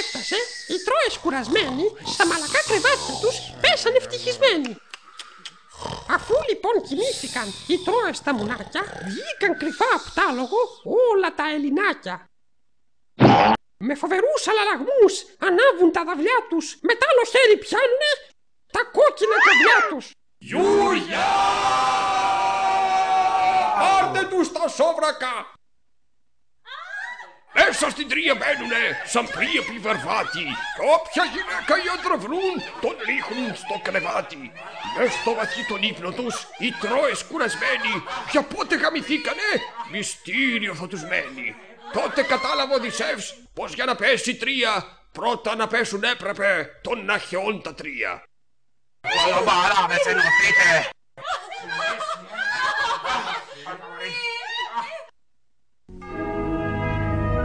έφτασε, οι Τρώες κουρασμένοι, στα μαλακά κρεβάτια τους πέσανε ευτυχισμένοι. Αφού λοιπόν κοιμήθηκαν οι Τρώες στα μουνάκια, βγήκαν κρυφά απ' τ' άλογο όλα τα Ελληνάκια. Με φοβερούς αλλαλαγμούς ανάβουν τα δαυλιά τους, με τ' άλλο χέρι πιάνουνε τα κόκκινα καβλιά τους. Γιούρια! Πάρτε τους τα σόβρακα! Μέσα στην Τρία μπαίνουνε σαν πρίεποι βαρβάτη. Κι όποια γυναίκα ή άντρα βρουν, τον ρίχνουν στο κρεβάτι. Μες στο βαθύ τον ύπνο τους, οι Τρώες κουρασμένοι, για πότε γαμηθήκανε, μυστήριο θα τους μένει. Τότε κατάλαβε ο Οδυσσεύς πως για να πέσει η Τρία, πρώτα να πέσουν έπρεπε των Αχαιών τα τρία. Κολομπάρα, με ξενωθείτε!